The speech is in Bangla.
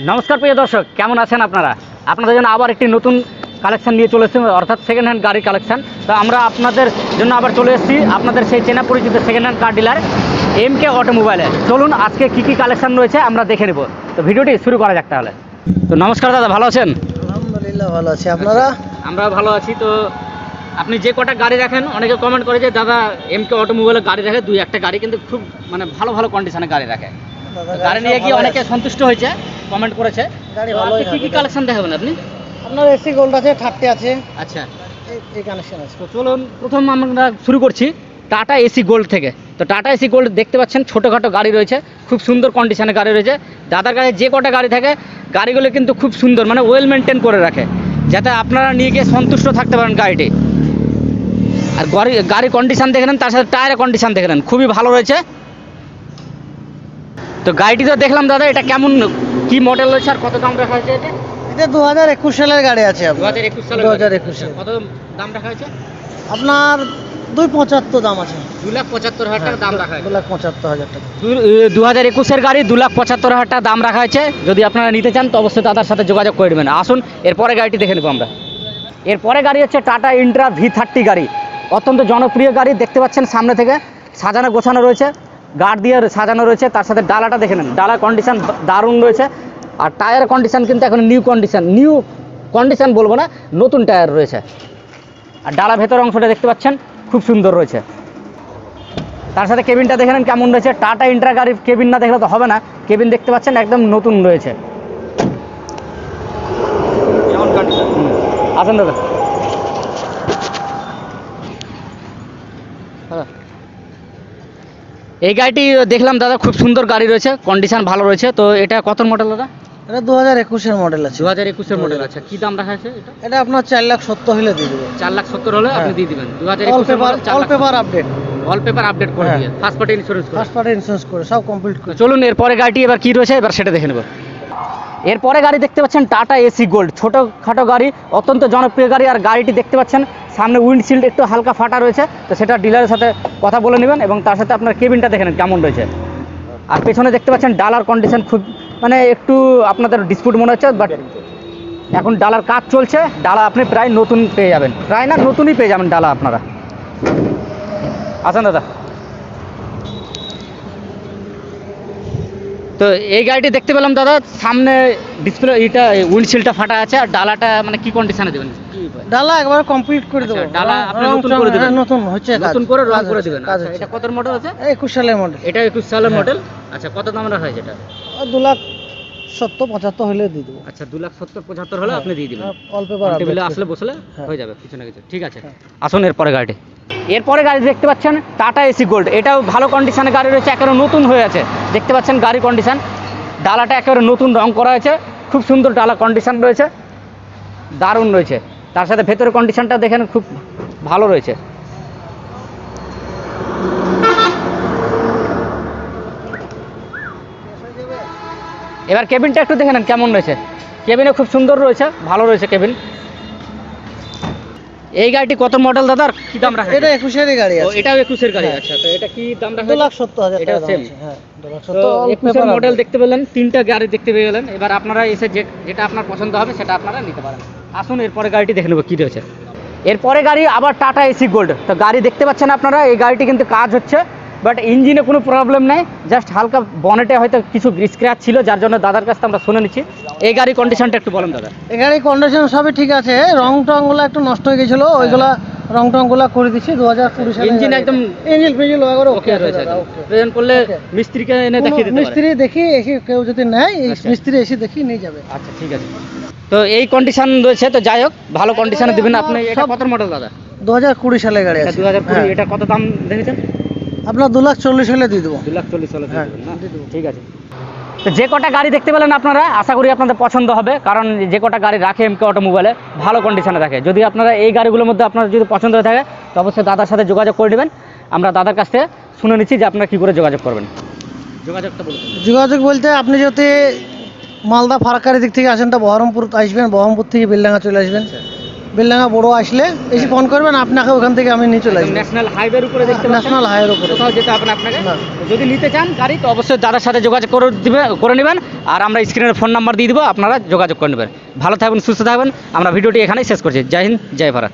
নমস্কার প্রিয় দর্শক, কেমন আছেন আপনারা? আপনাদের জন্য আবার একটি নতুন কালেকশন নিয়ে চলে এসেছি, অর্থাৎ সেকেন্ড হ্যান্ড গাড়ি কালেকশন। তো আমরা আপনাদের জন্য আবার চলে এসেছি আপনাদের সেই চেনা পরিচিত সেকেন্ড হ্যান্ড কার ডিলার এমকে অটোমোবাইলে। চলুন আজকে কী কী কালেকশন রয়েছে আমরা দেখে নেব। তো ভিডিওটি শুরু করা যাক তাহলে। তো নমস্কার দাদা, ভালো আছেন? আলহামদুলিল্লাহ ভালো আছি, আপনারা? আমরা ভালো আছি। তো আপনি যে কটা গাড়ি রাখেন, অনেকে কমেন্ট করে যে দাদা এমকে অটোমোবাইলে গাড়ি রাখে, দুই একটা গাড়ি কিন্তু খুব ভালো ভালো কন্ডিশনে গাড়ি রাখে। গাড়ি নিয়ে কি অনেকে সন্তুষ্ট হয়েছে, কমেন্ট করেছে। গাড়ি তো ভালো। আপনি কি কি কালেকশন দেখাবেন আপনি? আপনার এসি গোল্ড আছে, 30 আছে, আচ্ছা, এই কানেকশন আছে। তো চলুন প্রথম আমরা শুরু করছি টাটা এসি গোল্ড থেকে। তো টাটা এসি গোল্ড দেখতে পাচ্ছেন, ছোটোখাটো গাড়ি রয়েছে, খুব সুন্দর কন্ডিশনে গাড়ি রয়েছে। দাদার গাড়ি যে কটা গাড়ি থাকে, গাড়িগুলো কিন্তু খুব সুন্দর, ওয়েল মেনটেন করে রাখে, যাতে আপনারা নিয়ে গিয়ে সন্তুষ্ট থাকতে পারেন গাড়িটি। আর গাড়ি কন্ডিশন দেখে নেন, তার সাথে টায়ারের কন্ডিশন দেখে নেন, খুবই ভালো রয়েছে। তো গাড়িটি তো দেখলাম দাদা, এটা কেমন কি মডেল রয়েছে আর কত দাম রাখা হয়েছে? এটা 2021 সালের গাড়ি আছে। 2021 সালের 2021 কত দাম রাখা হয়েছে? আপনার 275 দাম আছে। 2,75,000 টাকা দাম রাখা হয়েছে। 275,000 টাকা। 2021-এর গাড়ি 2,75,000 টাকা দাম রাখা হয়েছে। যদি আপনারা নিতে চান তো অবশ্যই দাদার সাথে যোগাযোগ করে নেবেন। আসুন এরপরে গাড়িটি দেখে নেবো আমরা। এরপরে গাড়ি হচ্ছে টাটা ইন্ট্রা V30 গাড়ি, অত্যন্ত জনপ্রিয় গাড়ি। দেখতে পাচ্ছেন সামনে থেকে সাজানো গোছানো রয়েছে, গার্ড দিয়ে সাজানো রয়েছে। তার সাথে ডালাটা দেখে নেন, ডালার কন্ডিশন দারুণ রয়েছে। আর টায়ার কন্ডিশন কিন্তু এখন নিউ কন্ডিশন বলবো না, নতুন টায়ার রয়েছে। আর ডালা ভেতর অংশটা দেখতে পাচ্ছেন খুব সুন্দর রয়েছে। তার সাথে কেবিনটা দেখে নেন কেমন রয়েছে। টাটা ইন্ট্রা গাড়ির কেবিন না দেখলে তো হবে না, কেবিন দেখতে পাচ্ছেন একদম নতুন রয়েছে। আসেন দাদা। এই গাড়িটি দেখলাম দাদা, খুব সুন্দর গাড়ি রয়েছে, কন্ডিশন ভালো রয়েছে। তো এটা কত মডেল দাদা? এটা 2021 মডেল আছে। 2021 মডেল আছে। কি দাম রাখা আছে এটা? এটা আপনার 4,70,000 হলে দিয়ে দেবো। 4,70,000 হলে আপনি দিয়ে দিবেন। All paper update. All paper update করে দিয়ে ফার্স্ট পার্টি ইন্স্যুরেন্স করে। ফার্স্ট পার্টি ইন্স্যুরেন্স করে সব কমপ্লিট করে। চলুন এরপরে গাড়িটি এবার কি রয়েছে এবার সেটা দেখে নেব। এরপরে গাড়ি দেখতে পাচ্ছেন টাটা এসি গোল্ড, ছোটোখাটো গাড়ি, অত্যন্ত জনপ্রিয় গাড়ি। আর গাড়িটি দেখতে পাচ্ছেন সামনে উইন্ডশিল্ড একটু হালকা ফাটা রয়েছে, তো সেটা ডিলারের সাথে কথা বলে নেবেন এবং তার সাথে আপনার কেবিনটা দেখে নেন কেমন রয়েছে। আর পেছনে দেখতে পাচ্ছেন ডালার কন্ডিশন খুব একটু আপনাদের ডিসপুট মনে হচ্ছে, বাট এখন ডালার কাজ চলছে। ডালা আপনি প্রায় নতুন পেয়ে যাবেন, প্রায় না নতুনই পেয়ে যাবেন ডালা আপনারা। আসেন দাদা। তো এই গাড়িটি দেখতে পেলাম দাদা, সামনে ডিসপ্লে উইন্ডশিল্ডটা ফাটা আছে। আর ডালাটা কি কন্ডিশনে দেবেন? ডালা একবার কমপ্লিট করে দেবো। ডালা আপনি নতুন করে দিবেন? নতুন হচ্ছে, নতুন করে রং করে দিবেন। এটা কত মডেল আছে? 21 সালের মডেল। এটা 21 সালের মডেল। আচ্ছা, কত দাম রাখা হয়েছে এটা? 2,70,000-75,000 হলে দিয়ে দেবো। আচ্ছা, 2,70,000-75,000 হলে আপনি দিয়ে দিবেন। অল্প পেপার টেবিলে আসলে বসলে হয়ে যাবে কিছু না কিছু। ঠিক আছে, আসুন এরপরে গাড়িটি। এরপরে গাড়ি দেখতে পাচ্ছেন টাটা এসি গোল্ড, এটাও ভালো কন্ডিশনে গাড়ি রয়েছে, একেবারে নতুন হয়ে আছে। দেখতে পাচ্ছেন গাড়ি কন্ডিশন, ডালাটা একেবারে নতুন রং করা হয়েছে, খুব সুন্দর ডালা কন্ডিশন রয়েছে, দারুণ রয়েছে। তার সাথে ভেতরের কন্ডিশনটা দেখেন খুব ভালো রয়েছে। এবার কেবিনটা একটু দেখে নেন কেমন রয়েছে। কেবিনে খুব সুন্দর রয়েছে, ভালো রয়েছে কেবিন। এই গাড়িটি কত মডেল দাদা, কি দাম রাখা? এটা 21 গাড়ি আছে। এটাও 21 গাড়ি। আচ্ছা, তো এটা কি দাম রাখা? 2,70,000 এটা টাকা সেম। হ্যাঁ, 21 মডেল দেখতে পেলেন, তিনটা গাড়ি দেখতে পেয়ে গেলেন। এবার আপনারা এসে যেটা আপনার পছন্দ হবে সেটা আপনারা নিতে পারেন। আসুন এরপরে গাড়িটি দেখে নেবো কি রয়েছে। এরপরে গাড়ি আবার টাটা এসি গোল্ড। তো গাড়ি দেখতে পাচ্ছেন আপনারা, এই গাড়িটি কিন্তু কাজ হচ্ছে, বাট ইঞ্জিনে কোনো প্রবলেম নেই, জাস্ট হালকা বনেটে হয়তো কিছু স্ক্র্যাচ ছিল, যার জন্য দাদার কাছ থেকে আমরা শুনে নিচ্ছি। এই গাড়ি কন্ডিশনটা একটু বলেন দাদা। এই গাড়ির কন্ডিশন সবই ঠিক আছে, রং টংগুলো একটু নষ্ট হয়ে গেছিলো, ওইগুলা রং টংগুলো করে দিচ্ছি। 2020 সালে ইঞ্জিন একদম ইঞ্জিন ফিঞ্জিন ওকে রয়েছে। প্রয়োজন পড়লে মিস্ত্রিকে এনে দেখিয়ে দিতে পারেন। মিস্ত্রি দেখি এসে কেউ যদি নেয়, মিস্ত্রি এসে দেখি নিয়ে যাবে। আচ্ছা, ঠিক আছে। তো এই কন্ডিশন রয়েছে, তো যাই হোক ভালো কন্ডিশনে দিবেন আপনি। এটা কত মডেল দাদা? 2020 সালের গাড়ি আছে। 2020। এটা কত দাম দেখেছেন? আপনার 2,40,000 হলে দিয়ে দেবো। 2,40,000 হলে দিয়ে দেবেন না? ঠিক আছে। তো যে কটা গাড়ি দেখতে পেলেন আপনারা, আশা করি আপনাদের পছন্দ হবে, কারণ যে কটা গাড়ি রাখে এমকে অটোমোবাইলে ভালো কন্ডিশনে রাখে। যদি আপনারা এই গাড়িগুলোর মধ্যে আপনার যদি পছন্দ হয়ে থাকে তো অবশ্যই দাদার সাথে যোগাযোগ করে নেবেন। আমরা দাদার কাছ থেকে শুনে নিচ্ছি যে আপনারা কী করে যোগাযোগ করবেন। যোগাযোগটা বলুন। যোগাযোগ বলতে আপনি যদি মালদা ফারাক্কার দিক থেকে আসেন তো বহরমপুর আসবেন, বহরমপুর থেকে বেলডাঙ্গা চলে আসবেন। বেলডাঙ্গা বড় আসলে এসে ফোন করবেন, আপনাকে ওখান থেকে আমি নিয়ে চলে আসবো। ন্যাশনাল হাইওয়ের উপরে দেখতে পাচ্ছেন, ন্যাশনাল হাইওয়ের উপরে। কোথাও যেতে হবে না আপনাকে। না। যদি নিতে চান গাড়ি তো অবশ্যই দাদার সাথে যোগাযোগ করে নেবেন, আর আমরা স্ক্রিনের ফোন নাম্বার দিয়ে দিব, আপনারা যোগাযোগ করে নেবেন। ভালো থাকবেন, সুস্থ থাকবেন। আমরা ভিডিওটি এখানেই শেষ করছি। জয় হিন্দ, জয় ভারত।